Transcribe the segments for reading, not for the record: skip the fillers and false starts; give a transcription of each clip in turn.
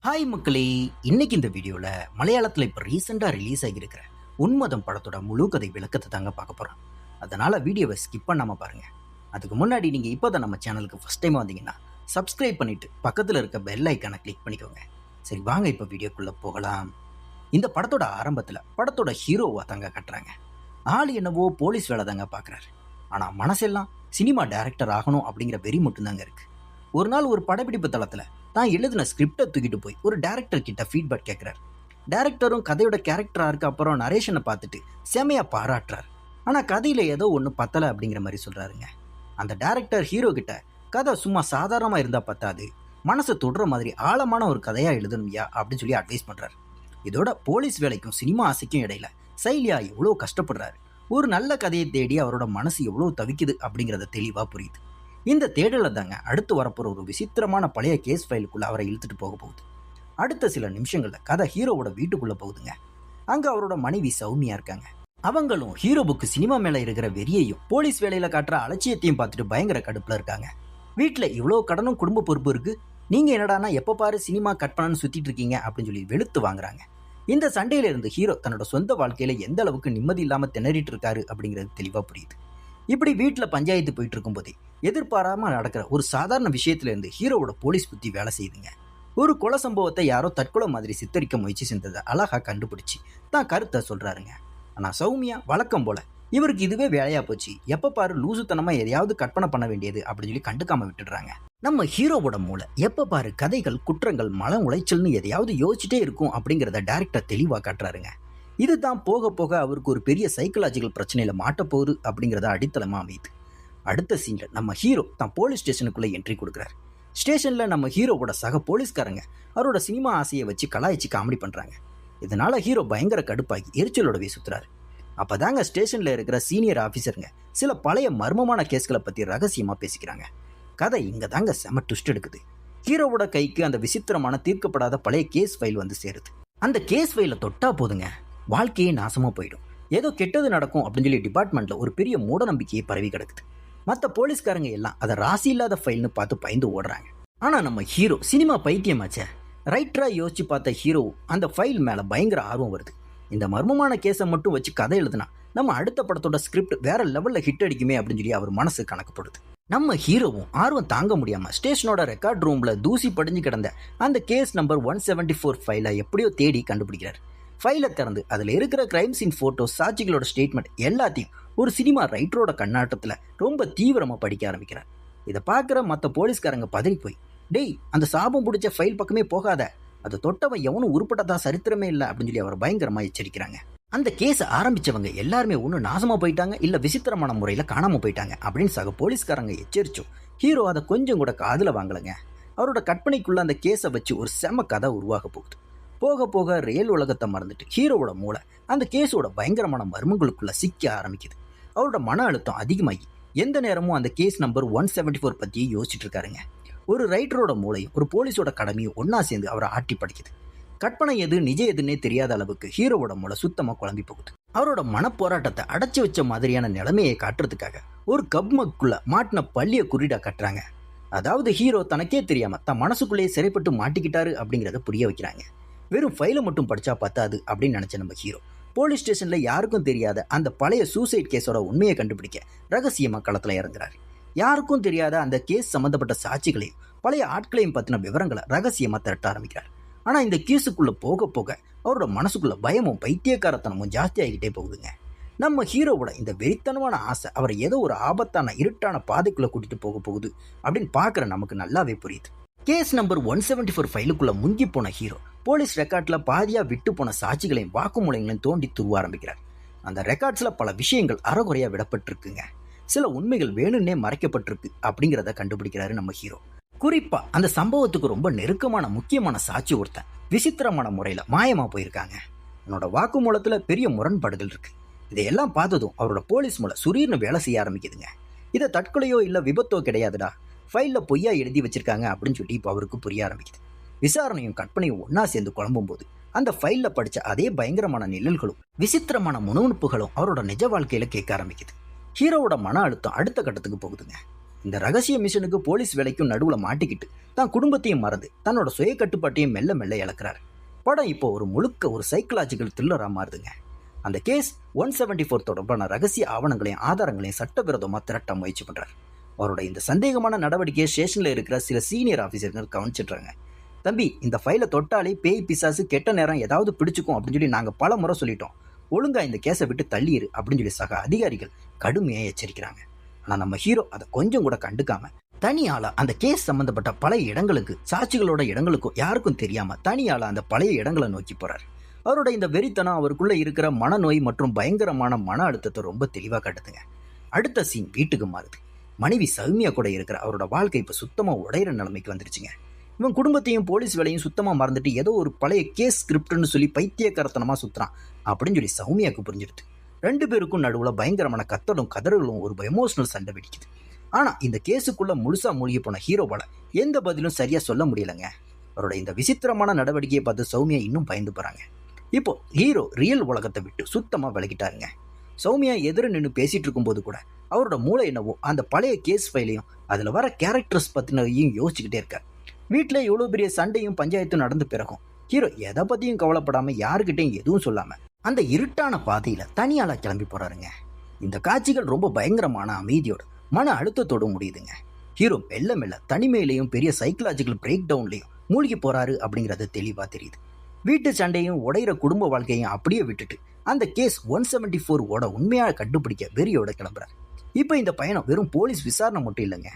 Hi மக்களே. இன்னைக்கு இந்த வீடியோவில் மலையாளத்தில் இப்போ ரீசெண்டாக ரிலீஸ் ஆகியிருக்கிற உன்மதம் படத்தோட முழு கதை விளக்கத்தை தாங்க பார்க்க போகிறோம். அதனால் வீடியோவை ஸ்கிப் பண்ணாமல் பாருங்கள். அதுக்கு முன்னாடி நீங்கள் இப்போ தான் நம்ம சேனலுக்கு ஃபஸ்ட் டைம் வந்தீங்கன்னா சப்ஸ்கிரைப் பண்ணிவிட்டு பக்கத்தில் இருக்க பெல் ஐக்கானை கிளிக் பண்ணிக்கோங்க. சரி வாங்க இப்போ வீடியோக்குள்ளே போகலாம். இந்த படத்தோட ஆரம்பத்தில் படத்தோட ஹீரோவாக தாங்க கட்டுறாங்க. ஆள் என்னவோ போலீஸ் வேலை தாங்க பார்க்குறாரு. ஆனால் மனசெல்லாம் சினிமா டைரக்டர் ஆகணும் அப்படிங்கிற வெறி மட்டும்தாங்க இருக்குது. ஒரு நாள் ஒரு படப்பிடிப்பு தளத்தில் தான் எழுதின ஸ்கிரிப்டை தூக்கிட்டு போய் ஒரு டேரக்டர் கிட்ட ஃபீட்பேக் கேட்குறாரு. டேரக்டரும் கதையோட கேரக்டராக இருக்க அப்புறம் நரேஷனை பார்த்துட்டு செமையாக பாராட்டுறாரு. ஆனால் கதையில் ஏதோ ஒன்று பத்தலை அப்படிங்கிற மாதிரி சொல்கிறாருங்க. அந்த டேரக்டர் ஹீரோ கிட்ட கதை சும்மா சாதாரணமாக இருந்தால் பத்தாது, மனசை தொடுற மாதிரி ஆழமான ஒரு கதையாக எழுதணும்யா அப்படின்னு சொல்லி அட்வைஸ் பண்ணுறாரு. இதோட போலீஸ் வேலைக்கும் சினிமா ஆசைக்கும் இடையில சைலியா எவ்வளோ கஷ்டப்படுறாரு, ஒரு நல்ல கதையை தேடி அவரோட மனசு எவ்வளோ தவிக்குது அப்படிங்கிறத தெளிவாக புரியுது. இந்த தேடலை தாங்க அடுத்து வரப்போகிற ஒரு விசித்திரமான பழைய கேஸ் ஃபைலுக்குள்ளே அவரை இழுத்துட்டு போக போகுது. அடுத்த சில நிமிஷங்களில் கதை ஹீரோவோட வீட்டுக்குள்ளே போகுதுங்க. அங்கே அவரோட மனைவி சௌமியா இருக்காங்க. அவங்களும் ஹீரோவுக்கு சினிமா மேலே இருக்கிற வெறியையும் போலீஸ் வேலையில் காட்டுற அலட்சியத்தையும் பார்த்துட்டு பயங்கர கடுப்பில் இருக்காங்க. வீட்டில் இவ்வளோ கடனும் குடும்ப பொறுப்பு இருக்குது, நீங்கள் என்னடானா எப்போ பாரு சினிமா கட் பண்ணான்னு சுற்றிட்டு இருக்கீங்க அப்படின்னு சொல்லி வெளுத்து வாங்குறாங்க. இந்த சண்டையிலிருந்து ஹீரோ தன்னோட சொந்த வாழ்க்கையில் எந்த அளவுக்கு நிம்மதி இல்லாமல் திணறிட்டு இருக்காரு அப்படிங்கிறது தெளிவாக புரியுது. இப்படி வீட்டில் பஞ்சாயத்து போயிட்டு இருக்கும்போதே எதிர்பாராமல் நடக்கிற ஒரு சாதாரண விஷயத்துலேருந்து ஹீரோவோட போலீஸ் புத்தி வேலை செய்யுதுங்க. ஒரு கொலை சம்பவத்தை யாரோ தற்கொலை மாதிரி சித்தரிக்க முயற்சி செஞ்சதை அழகாக கண்டுபிடிச்சி தான் கருத்தை சொல்கிறாருங்க. ஆனால் சௌமியா வழக்கம் போல் இவருக்கு இதுவே வேலையாக போச்சு, எப்போ பாரு லூசுத்தனமாக எதையாவது கற்பனை பண்ண வேண்டியது அப்படின்னு சொல்லி கண்டுக்காமல் விட்டுடுறாங்க. நம்ம ஹீரோவோட மூளை எப்போ பாரு கதைகள், குற்றங்கள், மன உளைச்சல்னு எதையாவது யோசிச்சுட்டே இருக்கும் அப்படிங்கிறத டைரக்டர் தெளிவாக காட்டுறாருங்க. இதுதான் போக போக அவருக்கு ஒரு பெரிய சைக்கலாஜிக்கல் பிரச்சனையில் மாட்டப்போகுது அப்படிங்கிறத அடித்தளமாக அமையுது. அடுத்த சீனில் நம்ம ஹீரோ தான் போலீஸ் ஸ்டேஷனுக்குள்ளே என்ட்ரி கொடுக்குறாரு. ஸ்டேஷனில் நம்ம ஹீரோவோட சக போலீஸ்காரங்க அவரோட சினிமா ஆசையை வச்சு கலாய்ச்சி காமெடி பண்ணுறாங்க. இதனால் ஹீரோ பயங்கர கடுப்பாகி எரிச்சலோடவே சுற்றுறாரு. அப்போ தாங்க ஸ்டேஷனில் இருக்கிற சீனியர் ஆஃபீஸருங்க சில பழைய மர்மமான கேஸ்களை பற்றி ரகசியமாக பேசிக்கிறாங்க. கதை இங்கே தாங்க செம ட்விஸ்ட் எடுக்குது. ஹீரோவோட கைக்கு அந்த விசித்திரமான தீர்க்கப்படாத பழைய கேஸ் ஃபைல் வந்து சேருது. அந்த கேஸ் ஃபைலை தொட்டா போதுங்க வாழ்க்கையே நாசமாக போயிடும், ஏதோ கெட்டது நடக்கும் அப்படின்னு சொல்லி டிபார்ட்மெண்ட்டில் ஒரு பெரிய மூட நம்பிக்கையை பரவி கிடக்குது. மற்ற போலீஸ்காரங்க எல்லாம் அதை ராசி இல்லாத ஃபைல்னு பார்த்து பயந்து ஓடுறாங்க. ஆனால் நம்ம ஹீரோ சினிமா பைத்தியமாச்சே. ரைட்டராக யோசிச்சு பார்த்த ஹீரோ அந்த ஃபைல் மேலே பயங்கர ஆர்வம் வருது. இந்த மர்மமான கேஸை மட்டும் வச்சு கதை எழுதுனா நம்ம அடுத்த படத்தோட ஸ்கிரிப்ட் வேற லெவலில் ஹிட் அடிக்குமே அப்படின்னு சொல்லி அவர் மனசு கணக்குப்படுது. நம்ம ஹீரோவும் ஆர்வம் தாங்க முடியாமல் ஸ்டேஷனோட ரெக்கார்ட் ரூமில் தூசி படிஞ்சு கிடந்த அந்த கேஸ் நம்பர் 174 ஃபைலை எப்படியோ தேடி கண்டுபிடிக்கிறார். ஃபைலை திறந்து அதில் இருக்கிற கிரைம் சீன் ஃபோட்டோஸ், சாட்சிகளோட ஸ்டேட்மெண்ட் எல்லாத்தையும் ஒரு சினிமா ரைட்டரோட கண்ணாட்டத்தில் ரொம்ப தீவிரமாக படிக்க ஆரம்பிக்கிறார். இதை பார்க்குற மற்ற போலீஸ்காரங்க பதறி போய், டேய் அந்த சாபம் பிடிச்ச ஃபைல் பக்கமே போகாத, அதை தொட்டவன் எவனும் உருப்பட்டதா சரித்திரமே இல்லை அப்படின்னு சொல்லி அவர் பயங்கரமாக எச்சரிக்கிறாங்க. அந்த கேஸை ஆரம்பித்தவங்க எல்லாருமே ஒன்று நாசமாக போயிட்டாங்க, இல்லை விசித்திரமான முறையில் காணாமல் போயிட்டாங்க அப்படின்னு சக போலீஸ்காரங்க எச்சரிச்சோம். ஹீரோ அதை கொஞ்சம் கூட காதில் வாங்கலைங்க. அவரோட கற்பனைக்குள்ளே அந்த கேஸை வச்சு ஒரு செம கதை உருவாக போகுது. போக போக ரியல் உலகத்தை மறந்துட்டு ஹீரோவோட மூளை அந்த கேஸோட பயங்கரமான மர்மங்களுக்குள்ள சிக்க ஆரம்பிக்குது. அவரோட மன அழுத்தம் அதிகமாகி எந்த நேரமும் அந்த கேஸ் நம்பர் 174 பற்றியே யோசிச்சுட்டு இருக்காருங்க. ஒரு ரைட்டரோட மூளையும் ஒரு போலீஸோட கடமையும் ஒன்றா சேர்ந்து அவரை ஆட்டி படிக்குது. கற்பனை எது நிஜம் எதுன்னே தெரியாத அளவுக்கு ஹீரோவோட மூளை சுத்தமாக குழம்பி போகுது. அவரோட மனப்போராட்டத்தை அடைச்சி வச்ச மாதிரியான நிலைமையை காட்டுறதுக்காக ஒரு கப்மக்குள்ள மாட்டின பள்ளியை குறிடா கட்டுறாங்க. அதாவது ஹீரோ தனக்கே தெரியாமல் தன் மனசுக்குள்ளேயே சிறைப்பட்டு மாட்டிக்கிட்டாரு அப்படிங்கிறத புரிய வைக்கிறாங்க. வெறும் ஃபைலை மட்டும் படித்தா பத்தாது அப்படின்னு நினச்ச நம்ம ஹீரோ போலீஸ் ஸ்டேஷனில் யாருக்கும் தெரியாத அந்த பழைய சூசைட் கேஸோட உண்மையை கண்டுபிடிக்க ரகசியமாக களத்தில் இறங்குறாரு. யாருக்கும் தெரியாத அந்த கேஸ் சம்மந்தப்பட்ட சாட்சிகளையும் பழைய ஆட்களையும் பற்றின விவரங்களை ரகசியமாக திரட்ட ஆரம்பிக்கிறார். ஆனால் இந்த கேஸுக்குள்ளே போக போக அவரோட மனசுக்குள்ள பயமும் பைத்தியக்காரத்தனமும் ஜாஸ்தியாகிட்டே போகுதுங்க. நம்ம ஹீரோவோட இந்த வெறித்தனமான ஆசை அவரை ஏதோ ஒரு ஆபத்தான இருட்டான பாதைக்குள்ளே கூட்டிகிட்டு போக போகுது அப்படின்னு பார்க்குற நமக்கு நல்லாவே புரியுது. கேஸ் நம்பர் 174 ஃபைலுக்குள்ளே முங்கி போன ஹீரோ போலீஸ் ரெக்கார்டில் பாதியாக விட்டு போன சாட்சிகளையும் வாக்குமூலங்களையும் தோண்டி துருவ ஆரம்பிக்கிறார். அந்த ரெக்கார்ட்ஸில் பல விஷயங்கள் அறகுறையாக விடப்பட்டிருக்குங்க. சில உண்மைகள் வேணும்னே மறைக்கப்பட்டிருக்கு அப்படிங்கிறத கண்டுபிடிக்கிறாரு நம்ம ஹீரோ. குறிப்பாக அந்த சம்பவத்துக்கு ரொம்ப நெருக்கமான முக்கியமான சாட்சி ஒருத்தன் விசித்திரமான முறையில் மாயமாக போயிருக்காங்க. என்னோட வாக்குமூலத்தில் பெரிய முரண்பாடுகள் இருக்குது. இதையெல்லாம் பார்த்ததும் அவரோட போலீஸ் மூலம் சுரீர்னு வேலை செய்ய ஆரம்பிக்குதுங்க. இதை தற்கொலையோ இல்லை விபத்தோ கிடையாதுடா, ஃபைலில் பொய்யா எழுதி வச்சிருக்காங்க அப்படின்னு சொல்லி இப்போ அவருக்கு புரிய ஆரம்பிக்குது. விசாரணையும் கற்பனையும் ஒன்றா சேர்ந்து குழம்பும் போது அந்த ஃபைலில் படித்த அதே பயங்கரமான நிழல்களும் விசித்திரமான முணுமுணுப்புகளும் அவரோட நிஜ வாழ்க்கையில் கேட்க ஆரம்பிக்குது. ஹீரோவோட மன அழுத்தம் அடுத்த கட்டத்துக்கு போகுதுங்க. இந்த ரகசிய மிஷனுக்கு போலீஸ் வேலைக்கும் நடுவுல மாட்டிக்கிட்டு தான் குடும்பத்தையும் மறந்து தன்னோட சுய கட்டுப்பாட்டையும் மெல்ல மெல்ல இழக்கிறாரு. படம் இப்போ ஒரு சைக்கலாஜிக்கல் த்ரில்லரா மாறுதுங்க. அந்த கேஸ் 174 தொடர்பான ரகசிய ஆவணங்களையும் ஆதாரங்களையும் சட்டவிரோதமா திரட்ட முயற்சி பண்றாரு. அவரோட இந்த சந்தேகமான நடவடிக்கையை ஸ்டேஷன்ல இருக்கிற சில சீனியர் ஆபீசர்கள் கவனிச்சிடுறாங்க. தம்பி, இந்த ஃபைலை தொட்டாலே பேய் பிசாசு கெட்ட நேரம் ஏதாவது பிடிச்சுக்கும் அப்படின்னு சொல்லி நாங்க பல முறை சொல்லிட்டோம். ஒழுங்கா இந்த கேஸை விட்டு தள்ளிடு அப்படின்னு சொல்லி சக அதிகாரிகள் கடுமையா எச்சரிக்கிறாங்க. ஆனா நம்ம ஹீரோ அதை கொஞ்சம் கூட கண்டுக்காம தனியால அந்த கேஸ் சம்பந்தப்பட்ட பழைய இடங்களுக்கு, சாட்சிகளோட இடங்களுக்கும் யாருக்கும் தெரியாம தனியால அந்த பழைய இடங்களை நோக்கி போறாரு. அவரோட இந்த வெறித்தனம் அவருக்குள்ள இருக்கிற மனநோய் மற்றும் பயங்கரமான மன அழுத்தத்தை ரொம்ப தெளிவா காட்டுதுங்க. அடுத்த சீன் வீட்டுக்கு மாறுது. மனைவி சௌமியா கூட இருக்கிற அவரோட வாழ்க்கை இப்ப சுத்தமா உடையிற நிலைமைக்கு வந்துருச்சுங்க. இவன் குடும்பத்தையும் போலீஸ் வேலையும் சுத்தமா மறந்துட்டு ஏதோ ஒரு பழைய கேஸ் ஸ்கிரிப்ட்னு சொல்லி பைத்தியக்காரத்தனமா சுத்துறான் அப்படின்னு சொல்லி சௌமியாவுக்கு புரிஞ்சிடுது. 2 பேருக்கும் நடுவுல பயங்கரமான கத்தலும் கதறலும் ஒரு எமோஷனல் சண்டை வெடிக்குது. ஆனா இந்த கேஸுக்குள்ள முழுசா மூழ்கி போன ஹீரோவால எந்த பதிலும் சரியா சொல்ல முடியலங்க. அவரோட இந்த விசித்திரமான நடவடிக்கையை பார்த்து சௌமியா இன்னும் பயந்து போறாங்க. இப்போ ஹீரோ ரியல் உலகத்தை விட்டு சுத்தமா விலகிட்டாருங்க. சௌமியா எதிர நின்று பேசிட்டு இருக்கும்போது கூட அவரோட மூளை என்னவோ அந்த பழைய கேஸ் ஃபைலையும் அதுல வர கேரக்டர்ஸ் பத்தினையும் யோசிச்சுக்கிட்டே இருக்கார். வீட்டுல இவ்வளவு பெரிய சண்டையும் பஞ்சாயத்தும் நடந்த பிறகும் ஹீரோ எதை பத்தியும் கவலைப்படாம யாருக்கிட்டையும் எதுவும் சொல்லாம அந்த இருட்டான பாதையில தனியால கிளம்பி போறாருங்க. இந்த காட்சிகள் ரொம்ப பயங்கரமான அமைதியோட மன அழுத்தத்தோடு முடியுதுங்க. ஹீரோ மெல்ல மெல்ல தனிமையிலையும் பெரிய சைக்கலாஜிக்கல் பிரேக் டவுன்லையும் மூழ்கி போறாரு அப்படிங்கறது தெளிவா தெரியுது. வீட்டு சண்டையும் உடையிற குடும்ப வாழ்க்கையும் அப்படியே விட்டுட்டு அந்த கேஸ் 174 உண்மையா கண்டுபிடிக்க வெறியோட கிளம்புறாரு. இப்போ இந்த பயணம் வெறும் போலீஸ் விசாரணை மட்டும் இல்லைங்க,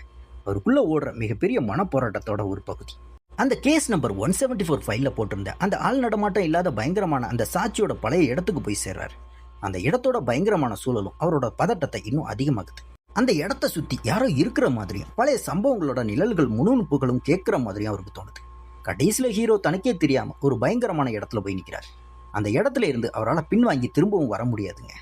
அவருக்குள்ள ஓடுற மிகப்பெரிய மனப்போராட்டத்தோட ஒரு பகுதி. அந்த கேஸ் நம்பர் 174 ஃபைல்ல போட்டிருந்த அந்த ஆள் நடமாட்டம் இல்லாத பயங்கரமான அந்த சாட்சியோட பழைய இடத்துக்கு போய் சேர்றாரு. அந்த இடத்தோட பயங்கரமான சூழலும் அவரோட பதட்டத்தை இன்னும் அதிகமாகுது. அந்த இடத்த சுத்தி யாரோ இருக்கிற மாதிரியும் பழைய சம்பவங்களோட நிழல்கள் முணுமுணுப்புகளும் கேட்கிற மாதிரியும் அவருக்கு தோணுது. கடைசியில ஹீரோ தனக்கே தெரியாம ஒரு பயங்கரமான இடத்துல போய் நிற்கிறார். அந்த இடத்துல இருந்து அவரால் பின்வாங்கி திரும்பவும் வர முடியாதுங்க.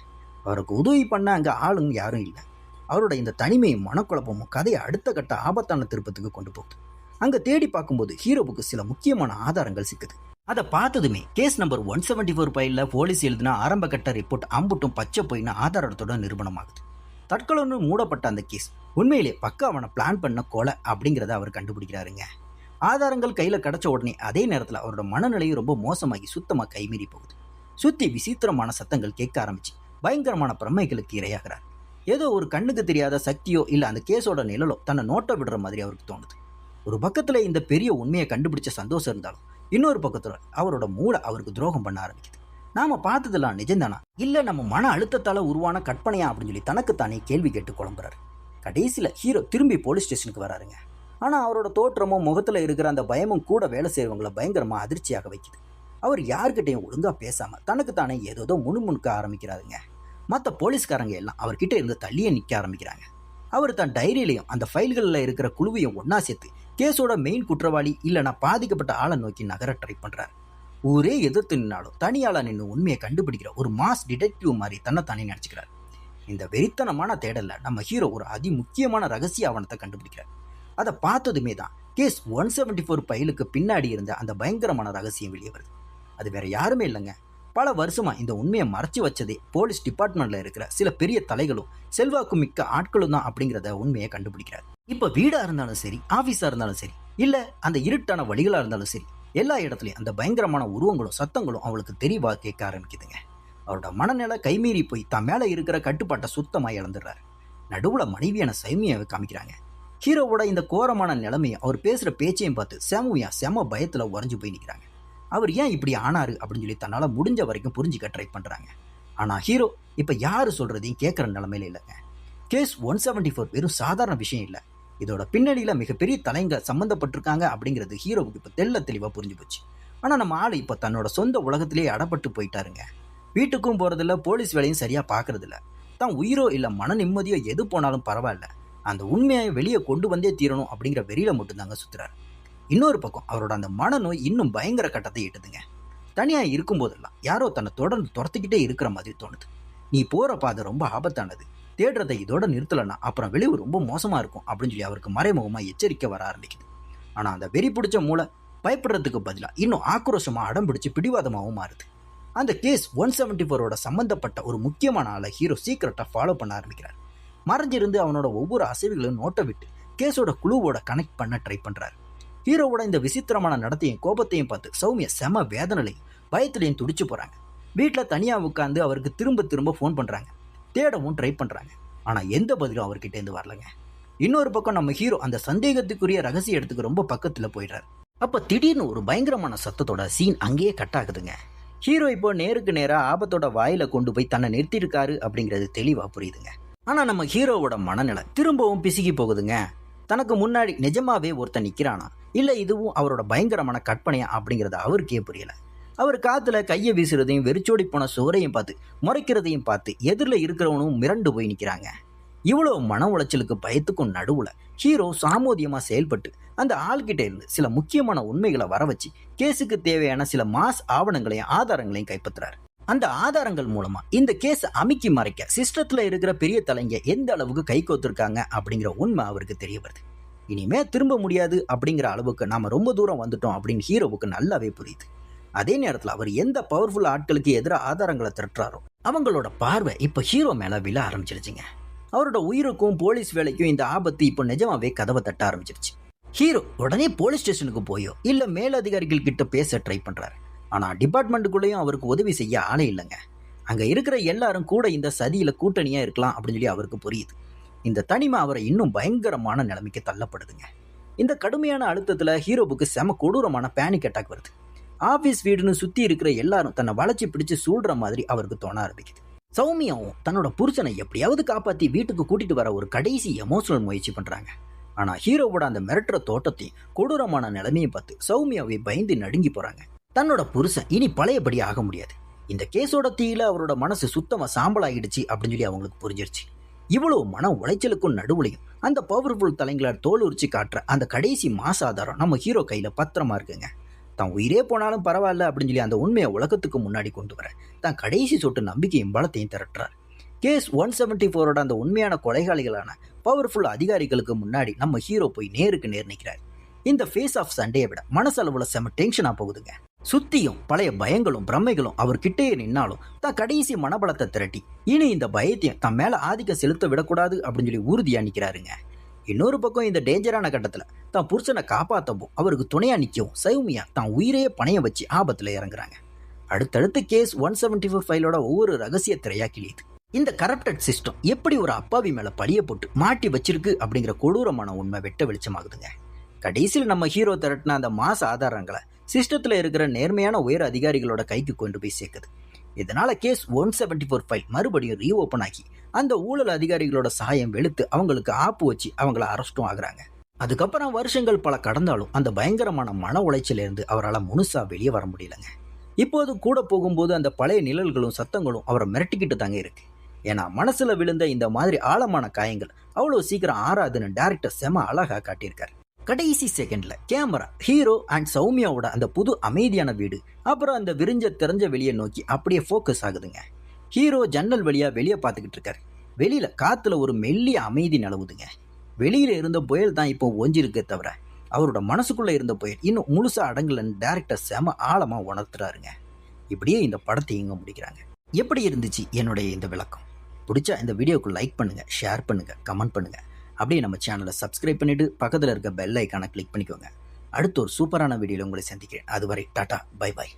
அவருக்கு உதவி பண்ண அங்க ஆளுங்க யாரும் இல்லை. அவரோட இந்த தனிமையும் மனக்குழப்பமும் கதையை அடுத்த கட்ட ஆபத்தான திருப்பத்துக்கு கொண்டு போகுது. அங்க தேடி பார்க்கும்போது ஹீரோவுக்கு சில முக்கியமான ஆதாரங்கள் சிக்குது. அதை பார்த்ததுமே கேஸ் நம்பர் 174 ஃபைல்ல போலீஸ் எழுதின ஆரம்ப கட்ட ரிப்போர்ட் அம்புட்டும் பச்சை போயின்னு ஆதாரத்தோட நிரூபணமாகுது. தற்கொலைன்னு மூடப்பட்ட அந்த கேஸ் உண்மையிலே பக்காவான பிளான் பண்ண கொலை அப்படிங்கிறத அவர் கண்டுபிடிக்கிறாருங்க. ஆதாரங்கள் கையில் கிடைச்ச உடனே அதே நேரத்தில் அவரோட மனநிலையும் ரொம்ப மோசமாகி சுத்தமாக கைமீறி போகுது. சுற்றி விசித்திரமான சத்தங்கள் கேட்க ஆரம்பிச்சு பயங்கரமான பிரமைகளுக்கு இரையாகிறார். ஏதோ ஒரு கண்ணுக்கு தெரியாத சக்தியோ இல்லை அந்த கேஸோட நிழலோ தன்னை நோட்ட விடுற மாதிரி அவருக்கு தோணுது. ஒரு பக்கத்தில் இந்த பெரிய உண்மையை கண்டுபிடிச்ச சந்தோஷம் இருந்தாலும் இன்னொரு பக்கத்தில் அவரோட மூளை அவருக்கு துரோகம் பண்ண ஆரம்பிக்குது. நாம பார்த்ததெல்லாம் நிஜம்தானா இல்லை நம்ம மன அழுத்தத்தால் உருவான கற்பனையா அப்படின்னு சொல்லி தனக்குத்தானே கேள்வி கேட்டு குழம்புறாரு. கடைசியில் ஹீரோ திரும்பி போலீஸ் ஸ்டேஷனுக்கு வராருங்க. ஆனால் அவரோட தோற்றமும் முகத்தில் இருக்கிற அந்த பயமும் கூட வேலை செய்கிறவங்களை பயங்கரமாக அதிர்ச்சியாக வைக்குது. அவர் யார்கிட்டையும் ஒழுங்காக பேசாமல் தனக்குத்தானே ஏதோ முணுமுணுக்க ஆரம்பிக்கிறாருங்க. மற்ற போலீஸ்காரங்க எல்லாம் அவர்கிட்ட இருந்து தள்ளியே நிற்க ஆரம்பிக்கிறாங்க. அவர் தன் டைரியிலையும் அந்த ஃபைல்களில் இருக்கிற குழுவையும் ஒன்றா சேர்த்து கேஸோட மெயின் குற்றவாளி இல்லைனா பாதிக்கப்பட்ட ஆளை நோக்கி நகர ட்ரை பண்ணுறாரு. ஊரே எதிர்த்து நின்னாலும் தனியாளா நின்று உண்மையை கண்டுபிடிக்கிற ஒரு மாஸ் டிடெக்டிவ் மாதிரி தன்னைத்தானே நினச்சிக்கிறார். இந்த வெறித்தனமான தேடலில் நம்ம ஹீரோ ஒரு அதி முக்கியமான ரகசிய ஆவணத்தை கண்டுபிடிக்கிறார். அதை பார்த்ததுமே தான் கேஸ் 174 ஃபைலுக்கு பின்னாடி இருந்த அந்த பயங்கரமான ரகசியம் வெளியே வருது. அது வேற யாருமே இல்லைங்க, பல வருஷமா இந்த உண்மையை மறைச்சு வச்சதே போலீஸ் டிபார்ட்மெண்ட்ல இருக்கிற சில பெரிய தலைகளும் செல்வாக்கு மிக்க ஆட்களும் தான் அப்படிங்கிறத உண்மையை கண்டுபிடிக்கிறார். இப்போ வீடா இருந்தாலும் சரி, ஆஃபீஸா இருந்தாலும் சரி, இல்லை அந்த இருட்டான வழிகளா இருந்தாலும் சரி, எல்லா இடத்துலையும் அந்த பயங்கரமான உருவங்களும் சத்தங்களும் அவளுக்கு தெளிவா கேட்க ஆரம்பிக்குதுங்க. அவரோட மனநிலை கைமீறி போய் தான் மேலே இருக்கிற கட்டுப்பாட்டை சுத்தமாக இழந்துடுறாரு. நடுவுல மனைவியான சௌமியாவை காமிக்கிறாங்க. ஹீரோவோட இந்த கோரமான நிலைமையை அவர் பேசுகிற பேச்சையும் பார்த்து சௌமியா செம பயத்தில் உறைஞ்சு போய் நிற்கிறாங்க. அவர் ஏன் இப்படி ஆனாரு அப்படின்னு சொல்லி தன்னால் முடிஞ்ச வரைக்கும் புரிஞ்சுக்க ட்ரை பண்ணுறாங்க. ஆனால் ஹீரோ இப்போ யார் சொல்கிறதையும் கேட்குற நிலமையில இல்லைங்க. கேஸ் 174 வெறும் சாதாரண விஷயம் இல்லை, இதோட பின்னணியில் மிகப்பெரிய தலைங்க சம்மந்தப்பட்டிருக்காங்க அப்படிங்கிறது ஹீரோவுக்கு இப்போ தெளிவாக புரிஞ்சு போச்சு. ஆனால் நம்ம ஆள் இப்போ தன்னோட சொந்த உலகத்திலேயே அடப்பட்டு போயிட்டாருங்க. வீட்டுக்கும் போகிறதில்ல, போலீஸ் வேலையும் சரியாக பார்க்கறதில்ல. தான் உயிரோ இல்லை மன நிம்மதியோ எது போனாலும் பரவாயில்ல, அந்த உண்மையை வெளியே கொண்டு வந்தே தீரணும் அப்படிங்கிற வெறியில மட்டும்தாங்க சுற்றுறாரு. இன்னொரு பக்கம் அவரோட அந்த மனநோய் இன்னும் பயங்கர கட்டத்தை எட்டுதுங்க. தனியாக இருக்கும்போதெல்லாம் யாரோ தன்னை தொடர்ந்து துரத்திக்கிட்டே இருக்கிற மாதிரி தோணுது. நீ போகிற பாதை ரொம்ப ஆபத்தானது, தேடுறதை இதோட நிறுத்தலைன்னா அப்புறம் விளைவு ரொம்ப மோசமாக இருக்கும் அப்படின்னு சொல்லி அவருக்கு மறைமுகமாக எச்சரிக்கை வர ஆரம்பிக்குது. ஆனால் அந்த வெறி பிடிச்ச மூளை பயப்படுறதுக்கு பதிலாக இன்னும் ஆக்ரோஷமாக அடம் பிடிச்சி பிடிவாதமாகவும் மாறுது. அந்த கேஸ் 174 சம்பந்தப்பட்ட ஒரு முக்கியமான ஆளை ஹீரோ சீக்கிரட்டாக ஃபாலோ பண்ண ஆரம்பிக்கிறார். மறைஞ்சிருந்து அவனோட ஒவ்வொரு அசைவுகளும் நோட்டை விட்டு கேஸோட குழுவோட கனெக்ட் பண்ண ட்ரை பண்றாரு. ஹீரோவோட இந்த விசித்திரமான நடத்தையும் கோபத்தையும் பார்த்து சௌமியா செம வேதனையும் பயத்திலையும் துடிச்சு போறாங்க. வீட்டில் தனியாக உட்காந்து அவருக்கு திரும்ப திரும்ப ஃபோன் பண்றாங்க. தேடவும் ட்ரை பண்றாங்க. ஆனா எந்த பதிலும் அவர்கிட்ட இருந்து வரலங்க. இன்னொரு பக்கம் நம்ம ஹீரோ அந்த சந்தேகத்துக்குரிய ரகசிய இடத்துக்கு ரொம்ப பக்கத்துல போயிடுறாரு. அப்ப திடீர்னு ஒரு பயங்கரமான சத்தத்தோட சீன் அங்கேயே கட் ஆகுதுங்க. ஹீரோ இப்போ நேருக்கு நேரா ஆபத்தோட வாயில கொண்டு போய் தன்னை நிறுத்திருக்காரு அப்படிங்கிறது தெளிவா புரியுதுங்க. ஆனா நம்ம ஹீரோவோட மனநிலை திரும்பவும் பிசுகி போகுதுங்க. தனக்கு முன்னாடி நிஜமாவே ஒருத்தன் நிக்கிறானா இல்ல இதுவும் அவரோட பயங்கரமான கற்பனையா அப்படிங்கறது அவருக்கே புரியல. அவர் காத்துல கையை வீசுறதையும் வெறிச்சோடி போன சுவரையும் பார்த்து முறைக்கிறதையும் பார்த்து எதிரில் இருக்கிறவனும் மிரண்டு போய் நிற்கிறாங்க. இவ்வளவு மன உளைச்சலுக்கு பயத்துக்கும் நடுவுல ஹீரோ சாமோதியமா செயல்பட்டு அந்த ஆள்கிட்ட இருந்து சில முக்கியமான உண்மைகளை வர வச்சு கேஸுக்கு தேவையான சில மாஸ் ஆவணங்களையும் ஆதாரங்களையும் கைப்பற்றுறாரு. அந்த ஆதாரங்கள் மூலமா இந்த கேஸ் அமுக்கி மறைக்க சிஸ்டத்துல இருக்கிற பெரிய தலைங்க எந்த அளவுக்கு கை கோத்திருக்காங்க அப்படிங்கிற உண்மை அவருக்கு தெரிய வருது. இனிமே திரும்ப முடியாது அப்படிங்கிற அளவுக்கு நாம ரொம்ப தூரம் வந்துட்டோம் அப்படின்னு ஹீரோவுக்கு நல்லாவே புரியுது. அதே நேரத்தில் அவர் எந்த பவர்ஃபுல் ஆட்களுக்கு எதிராக ஆதாரங்களை திரட்டுறாரோ அவங்களோட பார்வை இப்போ ஹீரோ மேலே விழ ஆரம்பிச்சிருச்சுங்க. அவரோட உயிருக்கும் போலீஸ் வேலைக்கும் இந்த ஆபத்து இப்போ நிஜமாவே கதவை தட்ட ஆரம்பிச்சிருச்சு. ஹீரோ உடனே போலீஸ் ஸ்டேஷனுக்கு போயோ இல்லை மேலதிகாரிகள் கிட்ட பேச ட்ரை பண்ணுறாரு. ஆனால் டிபார்ட்மெண்ட்டுக்குள்ளேயும் அவருக்கு உதவி செய்ய ஆளே இல்லைங்க. அங்கே இருக்கிற எல்லாரும் கூட இந்த சதியில் கூட்டணியாக இருக்கலாம் அப்படின்னு சொல்லி அவருக்கு புரியுது. இந்த தனிமை அவரை இன்னும் பயங்கரமான நிலைமைக்கு தள்ளப்படுதுங்க. இந்த கடுமையான அழுத்தத்தில் ஹீரோவுக்கு செம கொடூரமான பேனிக் அட்டாக் வருது. ஆபீஸ் வீடுன்னு சுத்தி இருக்கிற எல்லாரும் தன்னை வளைச்சி பிடிச்சு சூழ்ற மாதிரி அவருக்கு தோண ஆரம்பிக்குது. சௌமியாவும் தன்னோட புருஷனை எப்படியாவது காப்பாத்தி வீட்டுக்கு கூட்டிட்டு வர ஒரு கடைசி எமோஷனல் முயற்சி பண்றாங்க. ஆனா ஹீரோவோட அந்த மிரட்டுற தோட்டத்தையும் கொடூரமான நிலைமையை பார்த்து சௌமியாவை பயந்து நடுங்கி போறாங்க. தன்னோட புருஷன் இனி பழையபடி ஆக முடியாது. இந்த கேஸோட தீயில அவரோட மனசு சுத்தமா சாம்பலாகிடுச்சு அப்படின்னு சொல்லி அவங்களுக்கு புரிஞ்சிருச்சு. இவ்வளவு மன உளைச்சலுக்கும் நடுவுலையும் அந்த பவர்ஃபுல் தலைங்களால் தோல் உரிச்சு காட்டுற அந்த கடைசி மாச ஆதாரம் நம்ம ஹீரோ கையில பத்திரமா இருக்குங்க. தான் உயிரே போனாலும் பரவாயில்ல அப்படின்னு சொல்லி அந்த உண்மையை உலகத்துக்கு முன்னாடி கொண்டு வர தான் கடைசி சொட்டு நம்பிக்கையும் பலத்தையும் திரட்டுறார். கேஸ் 174 அந்த உண்மையான கொலைகாலிகளான பவர்ஃபுல் அதிகாரிகளுக்கு முன்னாடி நம்ம ஹீரோ போய் நேருக்கு நேர் நிற்கிறார். இந்த ஃபேஸ் ஆஃப் சண்டேயை விட மனசளவுல செம டென்ஷனா போகுதுங்க. சுத்தியும் பழைய பயங்களும் பிரமைகளும் அவர் கிட்டேயே நின்னாலும் தான் கடைசி மனபலத்தை திரட்டி இனி இந்த பயத்தையும் தன் மேல ஆதிக்கம் செலுத்த விடக்கூடாது அப்படின்னு சொல்லி உறுதியா நிற்கிறாருங்க. இன்னொரு பக்கம் இந்த டேஞ்சரான கட்டத்துல தான் புருஷனை காப்பாற்றவும் அவருக்கு துணையா நிற்கவும் சௌமியா தான் உயிரையே பணைய வச்சு ஆபத்துல இறங்குறாங்க. அடுத்தடுத்து கேஸ் 174 ஃபைலோட ஒவ்வொரு ரகசிய திரையா கிளியுது. இந்த கரப்டட் சிஸ்டம் எப்படி ஒரு அப்பாவி மேல பழிய போட்டு மாட்டி வச்சிருக்கு அப்படிங்கிற கொடூரமான உண்மை வெட்ட வெளிச்சமாகுதுங்க. கடைசியில் நம்ம ஹீரோ திரட்டின அந்த மாச ஆதாரங்களை சிஸ்டத்துல இருக்கிற நேர்மையான உயர் அதிகாரிகளோட கைக்கு கொண்டு போய் சேர்க்குது. இதனால கேஸ் 174 ஃபைல் மறுபடியும் ரீஓப்பன் ஆகி அந்த ஊழல் அதிகாரிகளோட சாயம் வெளுத்து அவங்களுக்கு ஆப்பு வச்சு அவங்கள அரெஸ்டும் ஆகுறாங்க. அதுக்கப்புறம் வருஷங்கள் பல கடந்தாலும் அந்த பயங்கரமான மன உளைச்சலிருந்து அவரால் முழுசா வெளியே வர முடியலங்க. இப்போது கூட போகும்போது அந்த பழைய நிழல்களும் சத்தங்களும் அவரை மிரட்டிக்கிட்டு தாங்க இருக்கு. ஏன்னா மனசுல விழுந்த இந்த மாதிரி ஆழமான காயங்கள் அவ்வளவு சீக்கிரம் ஆறாதுன்னு டைரக்டர் செம அழகா காட்டியிருக்காரு. கடைசி செகண்ட்ல கேமரா ஹீரோ அண்ட் சௌமியாவோட அந்த புது அமைதியான வீடு அப்புறம் அந்த விரிஞ்ச தெரிஞ்ச வெளியே நோக்கி அப்படியே ஃபோக்கஸ் ஆகுதுங்க. ஹீரோ ஜன்னல் வழியா வெளியே பார்த்துக்கிட்டு இருக்காரு. வெளியில காத்துல ஒரு மெல்லிய அமைதி நிலவுதுங்க. வெளியில இருந்த புயல் தான் இப்போ ஒஞ்சிருக்கே தவிர அவரோட மனசுக்குள்ள இருந்த புயல் இன்னும் முழுசா அடங்கலன்னு டைரக்டர் செம ஆழமா உணர்த்துறாருங்க. இப்படியே இந்த படத்தை இங்க முடிக்கிறாங்க. எப்படி இருந்துச்சு என்னுடைய இந்த விளக்கம்? பிடிச்சா இந்த வீடியோக்கு லைக் பண்ணுங்க, ஷேர் பண்ணுங்க, கமெண்ட் பண்ணுங்க. அப்படியே நம்ம சேனலை சப்ஸ்கிரைப் பண்ணிட்டு பக்கத்தில் இருக்க பெல் ஐக்கானை கிளிக் பண்ணிக்கோங்க. அடுத்து ஒரு சூப்பரான வீடியோவில் உங்களை சந்திக்கிறேன். அதுவரை டாடா, பை பாய்.